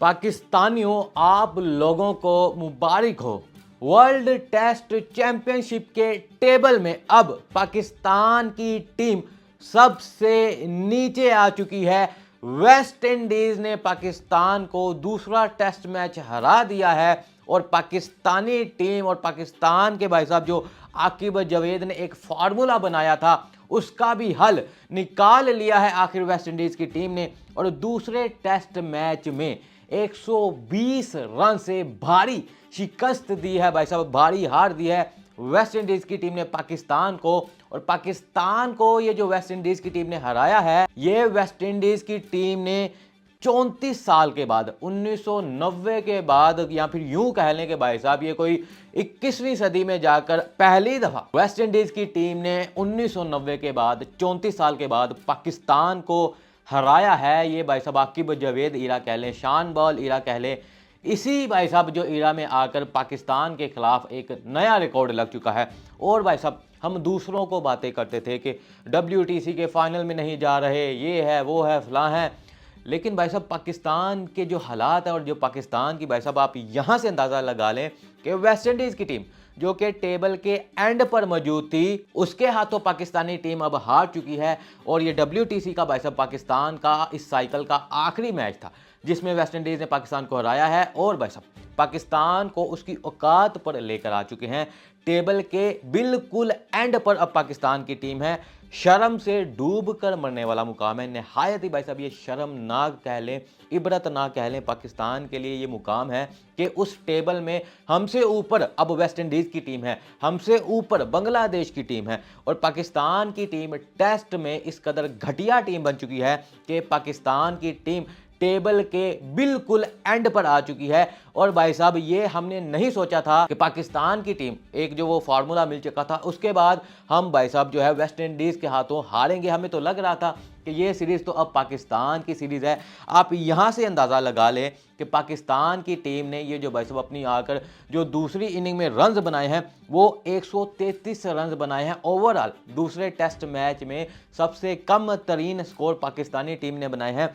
पाकिस्तानियों, आप लोगों को मुबारक हो। वर्ल्ड टेस्ट चैंपियनशिप के टेबल में अब पाकिस्तान की टीम सबसे नीचे आ चुकी है। वेस्ट इंडीज ने पाकिस्तान को दूसरा टेस्ट मैच हरा दिया है और पाकिस्तानी टीम और पाकिस्तान के भाई साहब जो आकिब जावेद ने एक फार्मूला बनाया था उसका भी हल निकाल लिया है आखिर वेस्ट इंडीज की टीम ने। और दूसरे टेस्ट मैच में 120 रन से भारी शिकस्त दी है भाई साहब, भारी हार दी है वेस्ट इंडीज की टीम ने पाकिस्तान को। और पाकिस्तान को ये जो वेस्ट इंडीज की टीम ने हराया है, ये वेस्ट इंडीज की टीम ने 34 साल के बाद 1990 के बाद, या फिर यूं कह लें कि भाई साहब ये कोई 21वीं सदी में जाकर पहली दफा वेस्ट इंडीज की टीम ने 1990 के बाद 34 साल के बाद पाकिस्तान को हराया है। ये भाई साहब आकिब जावेद ईरा कह लें, शान बॉल ईरा कह लें, इसी भाई साहब जो ईरा में आकर पाकिस्तान के खिलाफ एक नया रिकॉर्ड लग चुका है। और भाई साहब हम दूसरों को बातें करते थे कि WTC के फाइनल में नहीं जा रहे, ये है वो है फलां है, लेकिन भाई साहब पाकिस्तान के जो हालात है और जो पाकिस्तान की भाई साहब आप यहाँ से अंदाज़ा लगा लें कि वेस्ट इंडीज़ की टीम जो कि टेबल के एंड पर मौजूद थी, उसके हाथों पाकिस्तानी टीम अब हार चुकी है। और ये WTC का भाई साहब पाकिस्तान का इस साइकिल का आखिरी मैच था जिसमें वेस्ट इंडीज़ ने पाकिस्तान को हराया है और भाई साहब पाकिस्तान को उसकी औकात पर लेकर आ चुके हैं। टेबल के बिल्कुल एंड पर अब पाकिस्तान की टीम है। शर्म से डूब कर मरने वाला मुकाम है, नहायत ही भाई साहब ये शर्मनाक कह लें, इबरतनाक कह लें, पाकिस्तान के लिए ये मुकाम है कि उस टेबल में हमसे ऊपर अब वेस्ट इंडीज़ की टीम है, हमसे ऊपर बांग्लादेश की टीम है और पाकिस्तान की टीम टेस्ट में इस कदर घटिया टीम बन चुकी है कि पाकिस्तान की टीम टेबल के बिल्कुल एंड पर आ चुकी है। और भाई साहब ये हमने नहीं सोचा था कि पाकिस्तान की टीम एक जो वो फार्मूला मिल चुका था उसके बाद हम भाई साहब जो है वेस्ट इंडीज़ के हाथों हारेंगे। हमें तो लग रहा था कि ये सीरीज़ तो अब पाकिस्तान की सीरीज़ है। आप यहाँ से अंदाज़ा लगा लें कि पाकिस्तान की टीम ने ये जो भाई साहब अपनी आकर जो दूसरी इनिंग में रन्स बनाए हैं वो 133 रन्स बनाए हैं। ओवरऑल दूसरे टेस्ट मैच में सबसे कम तरीन स्कोर पाकिस्तानी टीम ने बनाए हैं।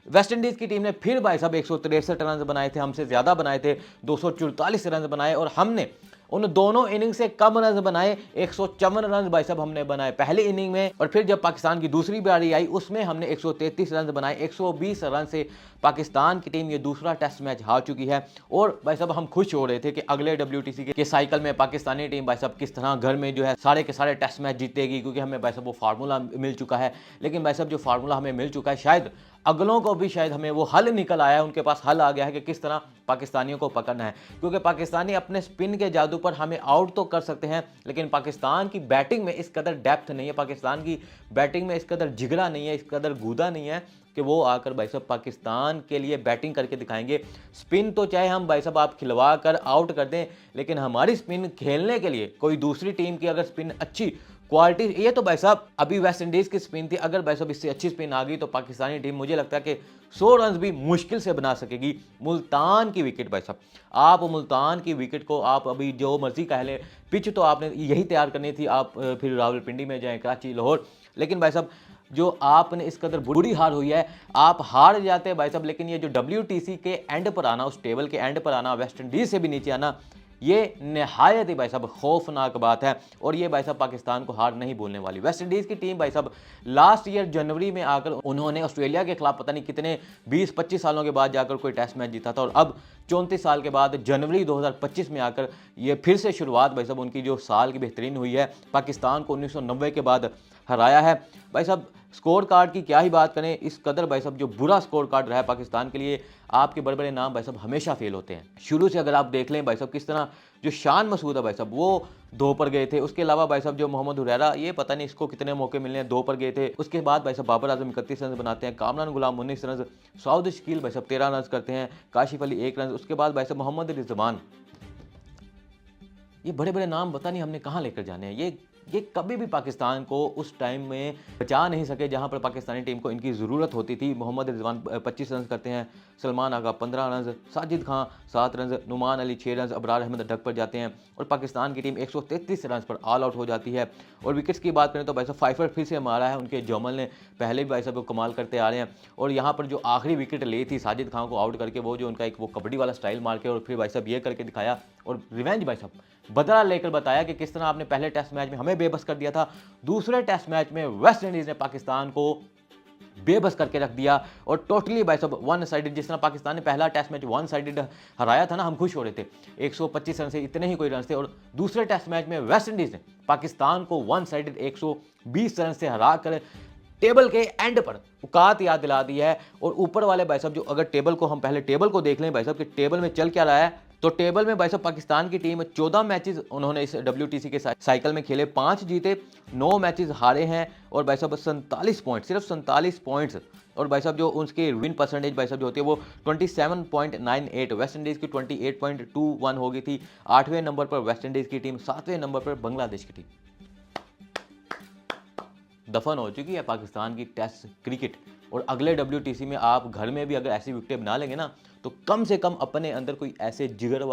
वेस्ट इंडीज़ की टीम ने फिर भाई साहब 163 रन बनाए थे, हमसे ज़्यादा बनाए थे, 244 रन बनाए और हमने उन दोनों इनिंग से कम रन बनाए, 154 रन भाई साहब हमने बनाए पहली इनिंग में। और फिर जब पाकिस्तान की दूसरी बारी आई उसमें हमने 133 रन बनाए, 120 रन से पाकिस्तान की टीम ये दूसरा टेस्ट मैच हार चुकी है। और भाई साहब हम खुश हो रहे थे कि अगले WTC के साइकिल में पाकिस्तानी टीम भाई साहब किस तरह घर में जो है सारे के सारे टेस्ट मैच जीतेगी, क्योंकि हमें भाई साहब वो फार्मूला मिल चुका है। लेकिन भाई साहब जो फार्मूला हमें मिल चुका है, शायद अगलों को भी शायद हमें वो हल निकल आया है, उनके पास हल आ गया है कि किस तरह पाकिस्तानियों को पकड़ना है। क्योंकि पाकिस्तानी अपने स्पिन के जादू पर हमें आउट तो कर सकते हैं, लेकिन पाकिस्तान की बैटिंग में इस कदर डेप्थ नहीं है, पाकिस्तान की बैटिंग में इस कदर जिगरा नहीं है, इस कदर गूदा नहीं है कि वो आकर भाई साहब पाकिस्तान के लिए बैटिंग करके दिखाएंगे। स्पिन तो चाहे हम भाई साहब आप खिलवा कर आउट कर दें, लेकिन हमारी स्पिन खेलने के लिए कोई दूसरी टीम की अगर स्पिन अच्छी क्वालिटी, ये तो भाई साहब अभी वेस्ट इंडीज़ की स्पिन थी, अगर भाई साहब इससे अच्छी स्पिन आ गई तो पाकिस्तानी टीम मुझे लगता है कि 100 रन भी मुश्किल से बना सकेगी। मुल्तान की विकेट भाई साहब, आप मुल्तान की विकेट को आप अभी जो मर्जी कह लें, पिच तो आपने यही तैयार करनी थी, आप फिर रावलपिंडी में जाएँ, कराची, लाहौर, लेकिन भाई साहब जो आपने इस कदर बुरी हार हुई है, आप हार जाते भाई साहब। लेकिन ये जो WTC के एंड पर आना, उस टेबल के एंड पर आना, वेस्ट इंडीज़ से भी नीचे आना, ये नहायत ही भाई साहब खौफनाक बात है। और ये भाई साहब पाकिस्तान को हार नहीं बोलने वाली। वेस्ट इंडीज़ की टीम भाई साहब लास्ट ईयर जनवरी में आकर उन्होंने ऑस्ट्रेलिया के खिलाफ पता नहीं कितने 20-25 सालों के बाद जाकर कोई टेस्ट मैच जीता था, और अब 34 साल के बाद जनवरी 2025 में आकर ये फिर से शुरुआत भाई साहब उनकी जो साल की बेहतरीन हुई है, पाकिस्तान को 1990 के बाद हराया है। भाई साहब स्कोर कार्ड की क्या ही बात करें, इस कदर भाई साहब जो बुरा स्कोर कार्ड रहा है पाकिस्तान के लिए। आपके बड़े बड़े नाम भाई साहब हमेशा फेल होते हैं। शुरू से अगर आप देख लें भाई साहब किस तरह जो शान मसूद है भाई साहब वो 2 पर गए थे, उसके अलावा भाई साहब जो मोहम्मद हुरैरा, ये पता नहीं इसको कितने मौके मिलने हैं, 2 पर गए थे। उसके बाद भाई साहब बाबर आजम 31 रन बनाते हैं, कामरान गुलाम 19 रन, सऊद शकील भाई साहब 13 रन करते हैं, काशिफ अली 1 रन, उसके बाद भाई साहब मोहम्मद रिजवान, ये बड़े बड़े नाम पता नहीं हमने कहाँ लेकर जाने हैं। ये ये कभी भी पाकिस्तान को उस टाइम में बचा नहीं सके जहां पर पाकिस्तानी टीम को इनकी ज़रूरत होती थी। मोहम्मद रिजवान 25 रन करते हैं, Salman Agha 15 run, Sajid Khan 7 run, Noman Ali 6 run, Abrar Ahmed duck पर जाते हैं और पाकिस्तान की टीम 133 रन पर ऑल आउट हो जाती है। और विकेट्स की बात करें तो भाई साहब फाइफर फिर से मारा है उनके जमल ने, पहले भी भाई साहब कमाल करते आ रहे हैं। और यहाँ पर जो आखिरी विकेट ली थी साजिद खान को आउट करके, वो जो उनका एक वो कबड्डी वाला स्टाइल मार के और फिर भाई साहब ये करके दिखाया और रिवेंज भाई साहब बदला लेकर बताया कि किस तरह आपने पहले टेस्ट मैच में हमें बेबस कर दिया था, दूसरे टेस्ट मैच में वेस्ट इंडीज ने पाकिस्तान को बेबस करके रख दिया और टोटली भाई साहब वन साइडेड। जिस तरह पाकिस्तान ने पहला टेस्ट मैच वन साइडेड हराया था ना, हम खुश हो रहे थे, 125 रन से इतने ही कोई रन थे। और दूसरे टेस्ट मैच में वेस्ट इंडीज ने पाकिस्तान को वन साइडेड 120 रन से हरा कर टेबल के एंड पर औकात याद दिला दी है। और ऊपर वाले भाई साहब जो अगर टेबल को हम पहले टेबल को देख लें भाई साहब कि टेबल में चल क्या रहा है, तो टेबल में भाई साहब पाकिस्तान की टीम 14 मैचेस उन्होंने इस WTC के साइकिल में खेले, 5 जीते, 9 मैचेस हारे हैं और भाई साहब 47 पॉइंट, सिर्फ 47 पॉइंट्स। और भाई साहब जो उसकी विन परसेंटेज भाई साहब जो होती है वो 27.98, वेस्ट इंडीज़ की 28.21 हो गई थी। 8वें नंबर पर वेस्ट इंडीज़ की टीम, 7वें नंबर पर बांग्लादेश की टीम। दफन हो चुकी है पाकिस्तान की टेस्ट क्रिकेट। और अगले WTC में आप घर में भी अगर ऐसी विकेटें बना लेंगे ना, तो कम से कम अपने अंदर कोई ऐसे जिगरे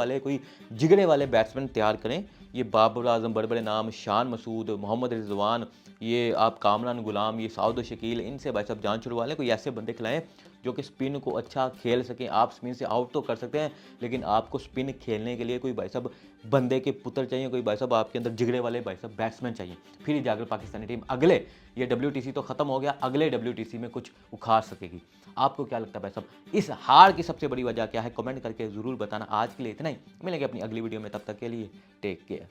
वाले बैट्समैन तैयार करें। ये बाबर आजम, बड़े बड़े नाम, शान मसूद, मोहम्मद रिजवान, ये आप कामरान गुलाम, ये साउद शकील, इनसे भाई साहब जान छुड़वा लें। कोई ऐसे बंदे खिलाएं जो कि स्पिन को अच्छा खेल सकें। आप स्पिन से आउट तो कर सकते हैं, लेकिन आपको स्पिन खेलने के लिए कोई भाई साहब बंदे के पुत्र चाहिए, कोई भाई साहब आपके अंदर जिगरे वाले भाई साहब बैट्समैन चाहिए, फिर ही जाकर पाकिस्तानी टीम अगले, ये WTC तो खत्म हो गया, अगले WTC में कुछ उखाड़ सकेगी। आपको क्या लगता है भाई साहब, इस हार की सबसे बड़ी वजह क्या है? कमेंट करके ज़रूर बताना। आज के लिए इतना ही, मिलेंगे अपनी अगली वीडियो में, तब तक के लिए टेक केयर।